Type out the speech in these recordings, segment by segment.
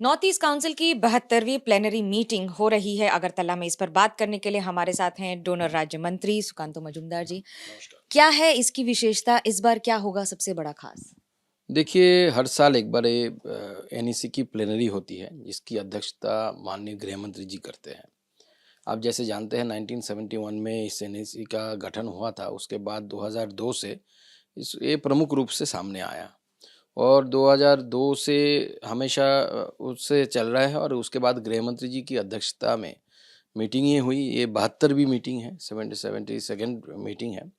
North east council की 72वीं plenary meeting हो रही है अगरतला में। इस पर बात करने के लिए हमारे साथ हैं डोनर राज्य मंत्री सुकांतु मजूमदार जी। क्या है इसकी विशेषता, इस बार क्या होगा सबसे बड़ा खास? देखिए, हर साल एक बार ये एनईसी की प्लेनरी होती है, जिसकी अध्यक्षता माननीय गृह मंत्री जी करते हैं। आप जैसे जानते हैं 1971 में इस एनईसी का गठन हुआ था, उसके बाद 2002 से ये प्रमुख रूप से सामने आया और 2002 से हमेशा उससे चल रहा है और उसके बाद गृह मंत्री जी की अध्यक्षता में मीटिंग ये हुई। ये 72वीं मीटिंग है, 72nd मीटिंग है।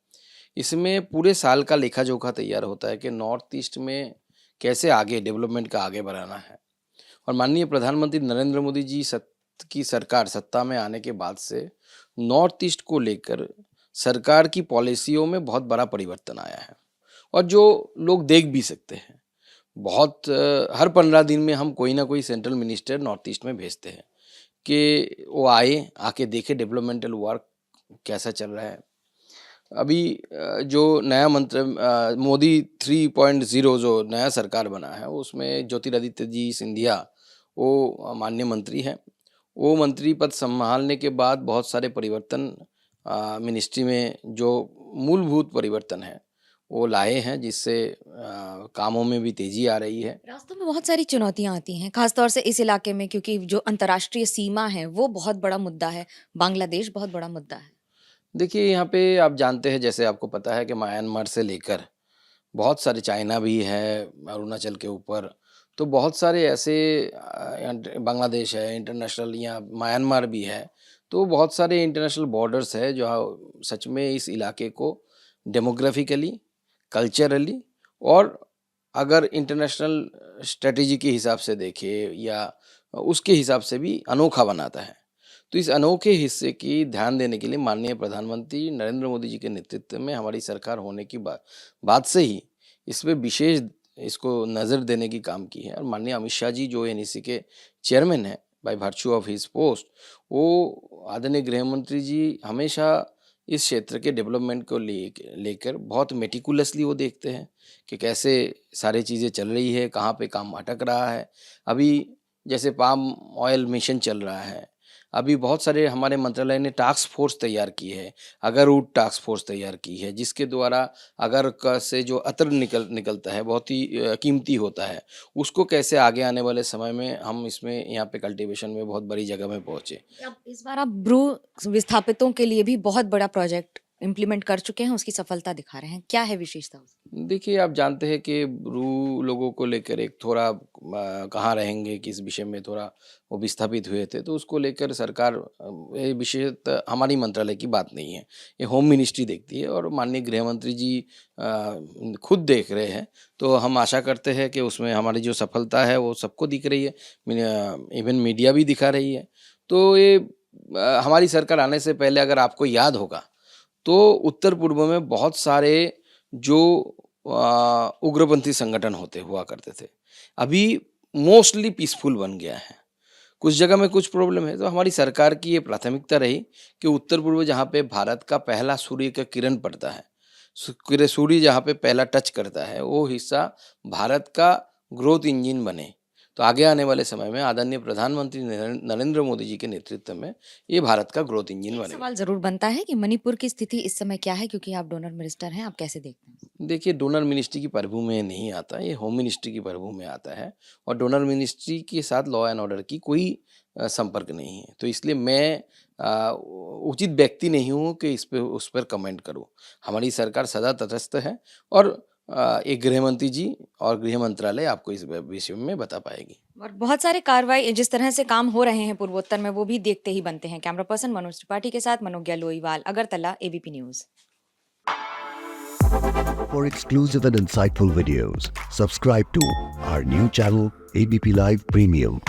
इसमें पूरे साल का लेखा जोखा तैयार होता है कि नॉर्थ ईस्ट में कैसे आगे डेवलपमेंट का आगे बढ़ाना है। और माननीय प्रधानमंत्री नरेंद्र मोदी जी की सरकार सत्ता में आने के बाद से नॉर्थ ईस्ट को लेकर सरकार की पॉलिसियों में बहुत बड़ा परिवर्तन आया है और जो लोग देख भी सकते हैं। बहुत हर 15 दिन में हम कोई ना कोई सेंट्रल मिनिस्टर नॉर्थ ईस्ट में भेजते हैं कि वो आके देखे डेवलपमेंटल वर्क कैसा चल रहा है। अभी जो नया मोदी 3.0 जो नया सरकार बना है उसमें ज्योतिरादित्य जी सिंधिया वो माननीय मंत्री हैं। वो मंत्री पद संभालने के बाद बहुत सारे परिवर्तन मिनिस्ट्री में जो मूलभूत परिवर्तन है वो लाए हैं, जिससे कामों में भी तेजी आ रही है। रास्तों में बहुत सारी चुनौतियां आती हैं, खासतौर से इस इलाके में, क्योंकि जो अंतर्राष्ट्रीय सीमा है वो बहुत बड़ा मुद्दा है। बांग्लादेश बहुत बड़ा मुद्दा है। देखिए, यहाँ पे आप जानते हैं, जैसे आपको पता है कि म्यांमार से लेकर बहुत सारे, चाइना भी है अरुणाचल के ऊपर, तो बहुत सारे ऐसे बांग्लादेश है इंटरनेशनल, या म्यांमार भी है, तो बहुत सारे इंटरनेशनल बॉर्डर्स है जो सच में इस इलाके को डेमोग्राफिकली, कल्चरली और अगर इंटरनेशनल स्ट्रेटेजी के हिसाब से देखे या उसके हिसाब से भी अनोखा बनाता है। तो इस अनोखे हिस्से की ध्यान देने के लिए माननीय प्रधानमंत्री नरेंद्र मोदी जी के नेतृत्व में हमारी सरकार होने की बाद से ही इस पे विशेष इसको नज़र देने की काम की है। और माननीय अमित शाह जी जो एनईसी के चेयरमैन हैं by virtue of his post, वो आदरणीय गृह मंत्री जी हमेशा इस क्षेत्र के डेवलपमेंट को लेकर बहुत मेटिकुलसली वो देखते हैं कि कैसे सारी चीज़ें चल रही है, कहाँ पे काम अटक रहा है। अभी जैसे पाम ऑयल मिशन चल रहा है, अभी बहुत सारे हमारे मंत्रालय ने टास्क फोर्स तैयार की है, अगरवुड टास्क फोर्स तैयार की है, जिसके द्वारा अगर से जो अतर निकलता है बहुत ही कीमती होता है, उसको कैसे आगे आने वाले समय में हम इसमें यहाँ पे कल्टीवेशन में बहुत बड़ी जगह में पहुँचे। अब इस बार आप ब्रू विस्थापितों के लिए भी बहुत बड़ा प्रोजेक्ट इम्प्लीमेंट कर चुके हैं, उसकी सफलता दिखा रहे हैं। क्या है विशेषता उसकी? देखिए, आप जानते हैं कि ब्रू लोगों को लेकर एक थोड़ा कहाँ रहेंगे किस विषय में थोड़ा वो विस्थापित हुए थे, तो उसको लेकर सरकार ये विषय हमारी मंत्रालय की बात नहीं है, ये होम मिनिस्ट्री देखती है और माननीय गृह मंत्री जी खुद देख रहे हैं। तो हम आशा करते हैं कि उसमें हमारी जो सफलता है वो सबको दिख रही है, इवन मीडिया भी दिखा रही है। तो ये हमारी सरकार आने से पहले अगर आपको याद होगा तो उत्तर पूर्व में बहुत सारे जो उग्रपंथी संगठन हुआ करते थे, अभी मोस्टली पीसफुल बन गया है। कुछ जगह में कुछ प्रॉब्लम है, तो हमारी सरकार की ये प्राथमिकता रही कि उत्तर पूर्व जहाँ पे भारत का पहला सूर्य का किरण पड़ता है, सूर्य जहाँ पे पहला टच करता है, वो हिस्सा भारत का ग्रोथ इंजन बने। तो आगे आने वाले समय में आदरणीय प्रधानमंत्री नरेंद्र मोदी जी के नेतृत्व में ये भारत का ग्रोथ इंजन बने। सवाल जरूर बनता है कि मणिपुर की स्थिति इस समय क्या है, क्योंकि आप डोनर मिनिस्टर हैं, आप कैसे देखते हैं? देखिए, डोनर मिनिस्ट्री की प्रभु में नहीं आता, ये होम मिनिस्ट्री की प्रभु में आता है और डोनर मिनिस्ट्री के साथ लॉ एंड ऑर्डर की कोई संपर्क नहीं है। तो इसलिए मैं उचित व्यक्ति नहीं हूँ कि उस पर कमेंट करूँ। हमारी सरकार सदा तटस्थ है और एक गृह मंत्री जी और गृह मंत्रालय आपको इस विषय में बता पाएगी। और बहुत सारे कार्रवाई जिस तरह से काम हो रहे हैं पूर्वोत्तर में, वो भी देखते ही बनते हैं। कैमरा पर्सन मनोज त्रिपाठी के साथ Manogya Loiwal, Agartala, ABP news. For exclusive and insightful videos, subscribe to our new channel ABP Live Premium.